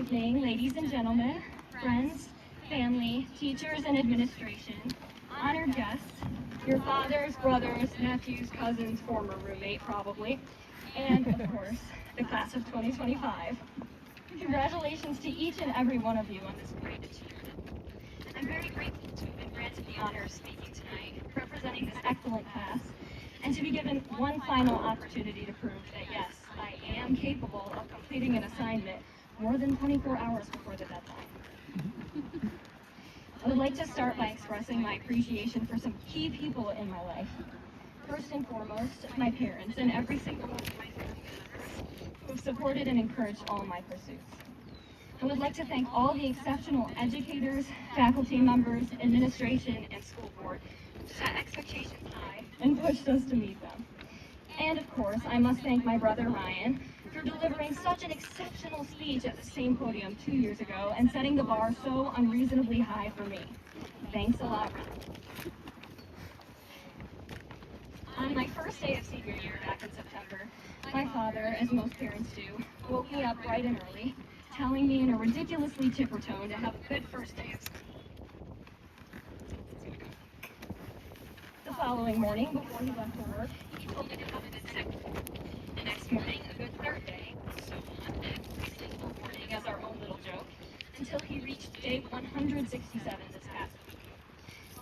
evening, ladies and gentlemen, friends, family, teachers, and administration, honored guests, your fathers, brothers, nephews, cousins, former roommate probably, and of course, the class of 2025. Congratulations to each and every one of you on this great achievement. I'm very grateful to have been granted the honor of speaking tonight, representing this excellent class, and to be given one final opportunity to prove that yes, I am capable of completing an assignment more than 24 hours before the deadline. I would like to start by expressing my appreciation for some key people in my life. First and foremost, my parents and every single one of my family members who have supported and encouraged all my pursuits. I would like to thank all the exceptional educators, faculty members, administration, and school board who set expectations high and pushed us to meet them. And of course, I must thank my brother Ryan for delivering such an exceptional speech at the same podium 2 years ago and setting the bar so unreasonably high for me. Thanks a lot, Ryan. On my first day of senior year back in September, my father, as most parents do, woke me up bright and early, telling me in a ridiculously chipper tone to have a good first day of school. The following morning, before he left for work, he told me to have a good second day. The next morning, a good third day, so on, every single morning as our own little joke, until he reached day 167 this past week.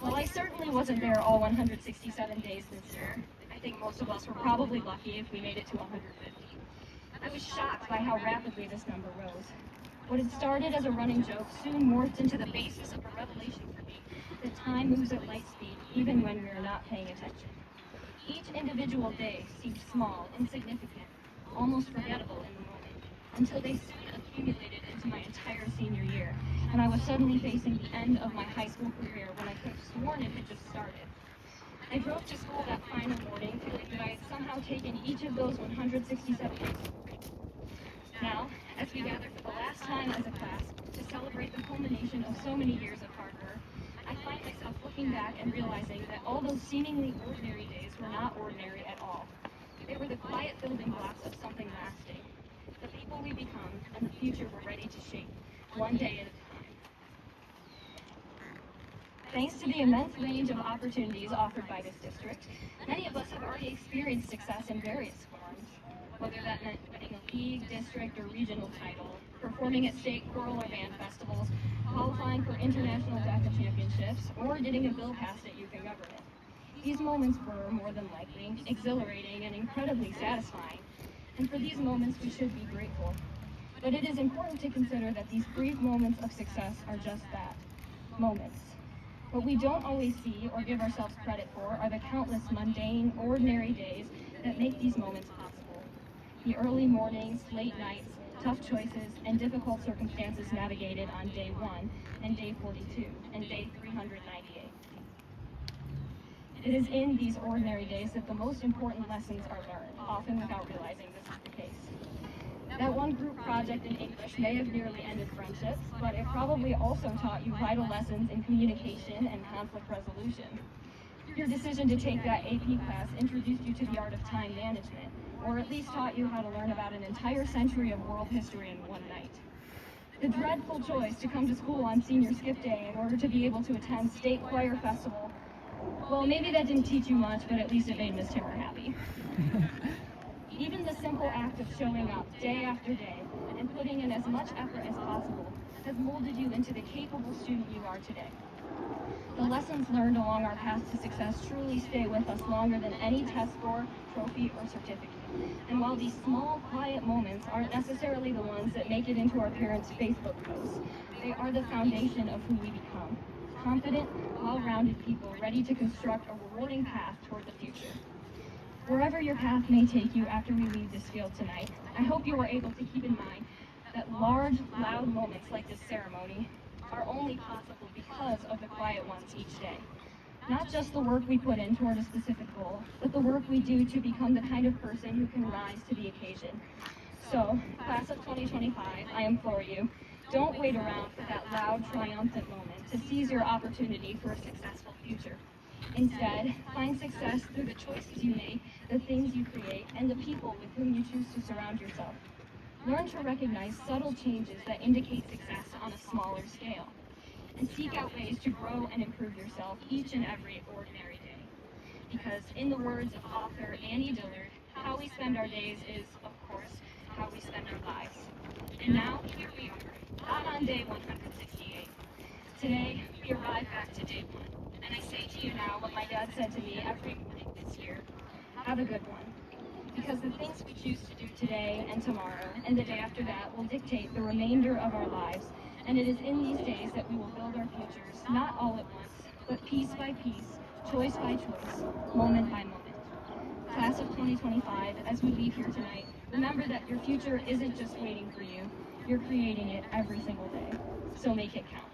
Well, I certainly wasn't there all 167 days this year. I think most of us were probably lucky if we made it to 150. I was shocked by how rapidly this number rose. What had started as a running joke soon morphed into the basis of a revelation for me that time moves at light speed even when we are not paying attention. Each individual day seemed small, insignificant, almost forgettable in the moment, until they soon accumulated into my entire senior year, and I was suddenly facing the end of my high school career when I could have sworn it had just started. I drove to school that final morning feeling that I had somehow taken each of those 167 days. Now, as we gather for the last time as a class to celebrate the culmination of so many years of hard work, I find myself looking back and realizing that all those seemingly ordinary days were not ordinary at all. They were the quiet building blocks of something lasting, the people we become and the future we're ready to shape, one day at a time. Thanks to the immense range of opportunities offered by this district, many of us have already experienced success in various forms, whether that meant winning a league, district, or regional title, performing at state choral or band festivals, qualifying for international DECA championships, or getting a bill passed at youth and government. These moments were, more than likely, exhilarating and incredibly satisfying, and for these moments we should be grateful. But it is important to consider that these brief moments of success are just that, moments. What we don't always see or give ourselves credit for are the countless mundane, ordinary days that make these moments possible. The early mornings, late nights, tough choices, and difficult circumstances navigated on day 1 and day 42 and day 398. It is in these ordinary days that the most important lessons are learned, often without realizing this is the case. That one group project in English may have nearly ended friendships, but it probably also taught you vital lessons in communication and conflict resolution. Your decision to take that AP class introduced you to the art of time management, or at least taught you how to learn about an entire century of world history in one night. The dreadful choice to come to school on senior skip day in order to be able to attend state choir festival, well, maybe that didn't teach you much, but at least it made Miss Timmer happy. Even the simple act of showing up day after day and putting in as much effort as possible has molded you into the capable student you are today. The lessons learned along our path to success truly stay with us longer than any test score, trophy, or certificate. And while these small, quiet moments aren't necessarily the ones that make it into our parents' Facebook posts, they are the foundation of who we become. Confident, well-rounded people ready to construct a rewarding path toward the future. Wherever your path may take you after we leave this field tonight, I hope you are able to keep in mind that large, loud moments like this ceremony are only possible because of the quiet ones each day. Not just the work we put in toward a specific goal, but the work we do to become the kind of person who can rise to the occasion. So, class of 2025, I implore you, don't wait around for that loud, triumphant moment to seize your opportunity for a successful future. Instead, find success through the choices you make, the things you create, and the people with whom you choose to surround yourself. Learn to recognize subtle changes that indicate success on a smaller scale, and seek out ways to grow and improve yourself each and every ordinary day. Because in the words of author Annie Dillard, how we spend our days is, of course, how we spend our lives. And now, here we are, not on day 168. Today, we arrive back to day 1. And I say to you now what my dad said to me every morning this year: have a good one. Because the things we choose to do today and tomorrow and the day after that will dictate the remainder of our lives. And it is in these days that we will build our futures, not all at once, but piece by piece, choice by choice, moment by moment. Class of 2025, as we leave here tonight, remember that your future isn't just waiting for you, you're creating it every single day. So make it count.